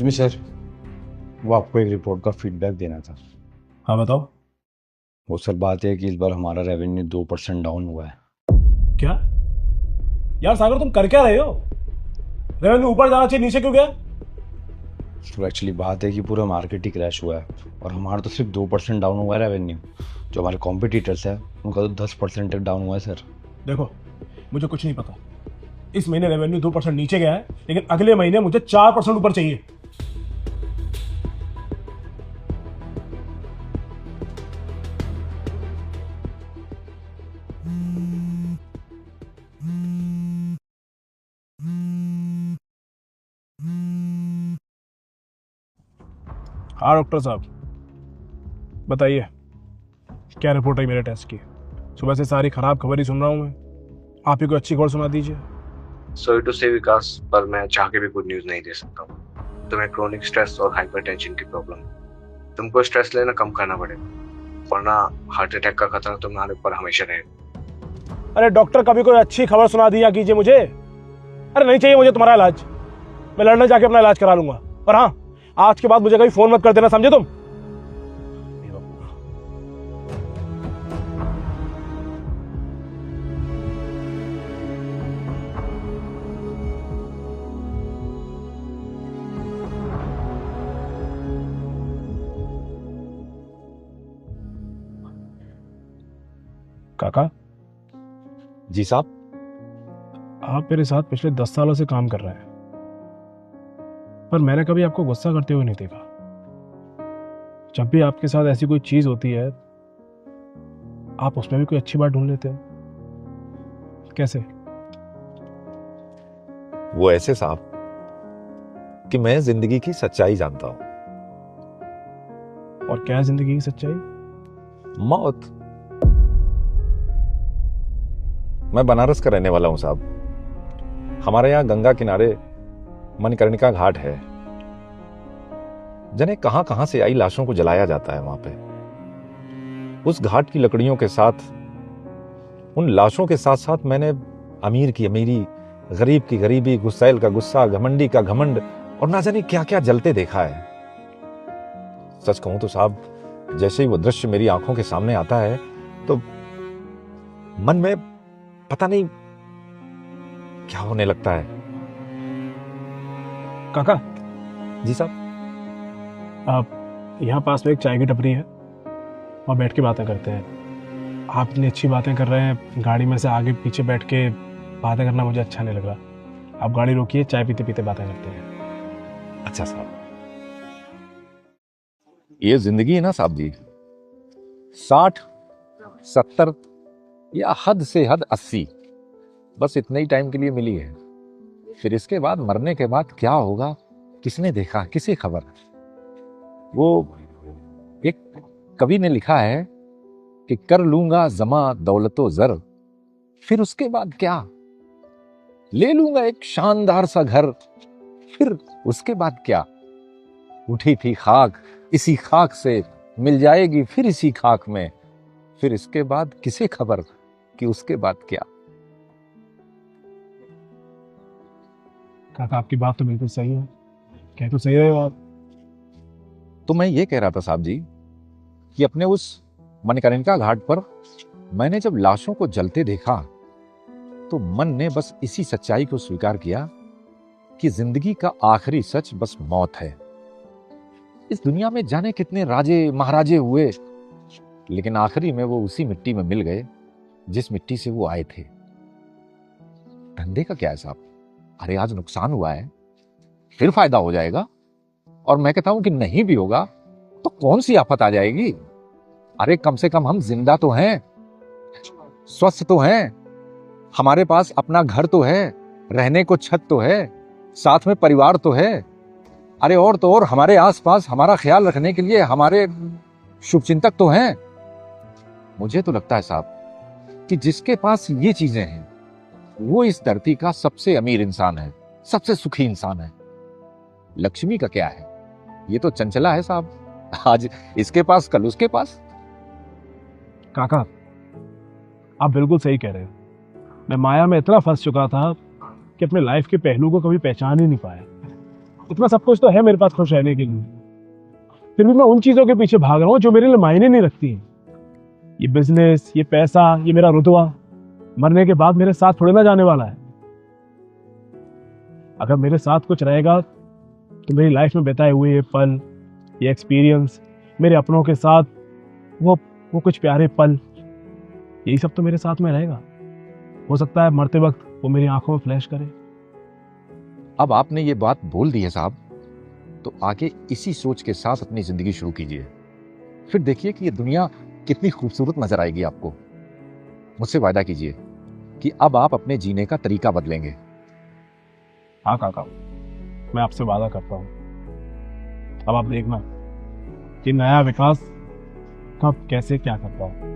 Excuse me sir, वो आपको एक रिपोर्ट का फीडबैक देना था। हाँ बताओ। वो सर बात है कि इस बार हमारा रेवेन्यू 2% डाउन हुआ है। क्या यार सागर, तुम कर क्या रहे हो? रेवेन्यू ऊपर जाना चाहिए, नीचे क्यों गया? तो एक्चुअली बात है कि पूरा मार्केट ही क्रैश हुआ है और हमारा तो सिर्फ 2% डाउन हुआ है रेवेन्यू। जो हमारे कॉम्पिटिटर्स है उनका तो 10% तक डाउन हुआ है सर। देखो, मुझे कुछ नहीं पता। इस महीने रेवेन्यू 2% नीचे गया है, लेकिन अगले महीने मुझे 4% ऊपर चाहिए। हाँ डॉक्टर साहब, बताइए क्या रिपोर्ट है मेरे टेस्ट की? सुबह से सारी खराब खबर ही सुन रहा हूँ मैं। आप ही कोई अच्छी खबर सुना दीजिए। सॉरी टू से विकास, पर मैं चाह के भी गुड न्यूज नहीं दे सकता हूँ। तुम्हें क्रोनिक स्ट्रेस और हाइपरटेंशन की प्रॉब्लम है। तुमको स्ट्रेस लेना कम करना पड़ेगा, वरना हार्ट अटैक का खतरा तुम्हारे ऊपर हमेशा रहेगा। अरे डॉक्टर, कभी कोई अच्छी खबर सुना दिया कीजिए मुझे। अरे नहीं चाहिए मुझे तुम्हारा इलाज, मैं लंदन जाके अपना इलाज करा लूंगा। पर हाँ, आज के बाद मुझे कभी फोन मत कर देना, समझे तुम? काका, जी साहब। आप मेरे साथ पिछले 10 सालों से काम कर रहे हैं, पर मैंने कभी आपको गुस्सा करते हुए नहीं देखा। जब भी आपके साथ ऐसी कोई चीज होती है, आप उसमें भी कोई अच्छी बात ढूंढ लेते हो। कैसे? वो ऐसे साहब कि मैं जिंदगी की सच्चाई जानता हूं। और क्या है जिंदगी की सच्चाई? मौत। मैं बनारस का रहने वाला हूं साहब। हमारे यहां गंगा किनारे मणिकर्णिका घाट है। जने कहां कहां से आई लाशों को जलाया जाता है वहां पे। उस घाट की लकड़ियों के साथ, उन लाशों के साथ साथ मैंने अमीर की अमीरी, गरीब की गरीबी, गुस्सैल का गुस्सा, घमंडी का घमंड और ना जाने क्या क्या जलते देखा है। सच कहूं तो साहब, जैसे ही वो दृश्य मेरी आंखों के सामने आता है तो मन में पता नहीं क्या होने लगता है। काका जी साहब। आप यहाँ पास में एक चाय की टपरी है, वहाँ बैठ के बातें करते हैं। आप इतनी अच्छी बातें कर रहे हैं, गाड़ी में से आगे पीछे बैठ के बातें करना मुझे अच्छा नहीं लग रहा। आप गाड़ी रोकिए, चाय पीते पीते बातें करते हैं। अच्छा साहब, ये जिंदगी है ना साहब जी, 60, 70 या हद से हद 80, बस इतने ही टाइम के लिए मिली है। फिर इसके बाद मरने के बाद क्या होगा, किसने देखा, किसे खबर। वो एक कवि ने लिखा है कि कर लूंगा जमा दौलतो जर, फिर उसके बाद क्या, ले लूंगा एक शानदार सा घर, फिर उसके बाद क्या। उठी थी खाक, इसी खाक से मिल जाएगी फिर इसी खाक में, फिर इसके बाद किसे खबर कि उसके बाद क्या। काका, आपकी बात तो बिल्कुल सही है, कह तो सही रहे हो आप। तो मैं ये कह रहा था साहब जी कि अपने उस मणिकर्णिका घाट पर मैंने जब लाशों को जलते देखा तो मन ने बस इसी सच्चाई को स्वीकार किया कि जिंदगी का आखिरी सच बस मौत है। इस दुनिया में जाने कितने राजे महाराजे हुए, लेकिन आखिरी में वो उसी मिट्टी में मिल गए जिस मिट्टी से वो आए थे। धंधे का क्या है साहब, अरे आज नुकसान हुआ है, फिर फायदा हो जाएगा। और मैं कहता हूं कि नहीं भी होगा तो कौन सी आफत आ जाएगी। अरे कम से कम हम जिंदा तो हैं, स्वस्थ तो हैं, हमारे पास अपना घर तो है, रहने को छत तो है, साथ में परिवार तो है। अरे और तो और हमारे आसपास हमारा ख्याल रखने के लिए हमारे शुभचिंतक तो हैं। मुझे तो लगता है साहब कि जिसके पास ये चीजें हैं वो इस धरती का सबसे अमीर इंसान है, सबसे सुखी इंसान है। लक्ष्मी का क्या है, ये तो चंचला है साहब, आज इसके पास कल उसके पास। काका, आप बिल्कुल सही कह रहे हो। मैं माया में इतना फंस चुका था कि अपने लाइफ के पहलू को कभी पहचान ही नहीं पाया। इतना सब कुछ तो है मेरे पास खुश रहने के लिए, फिर भी मैं उन चीजों के पीछे भाग रहा हूँ जो मेरे लिए मायने नहीं रखती हैं। ये बिजनेस, ये पैसा, ये मेरा रुतबा मरने के बाद मेरे साथ थोड़े ना जाने वाला है। अगर मेरे साथ कुछ रहेगा तो मेरी लाइफ में बिताए हुए ये पल, ये एक्सपीरियंस, मेरे अपनों के साथ वो कुछ प्यारे पल, यही सब तो मेरे साथ में रहेगा। हो सकता है मरते वक्त वो मेरी आंखों में फ्लैश करे। अब आपने ये बात बोल दी है साहब, तो आगे इसी सोच के साथ अपनी जिंदगी शुरू कीजिए। फिर देखिए कि ये दुनिया कितनी खूबसूरत नजर आएगी आपको। मुझसे वादा कीजिए कि अब आप अपने जीने का तरीका बदलेंगे। हाँ काका, मैं आपसे वादा करता हूँ। अब आप देखना कि नया विकास कब कैसे क्या करता हूँ।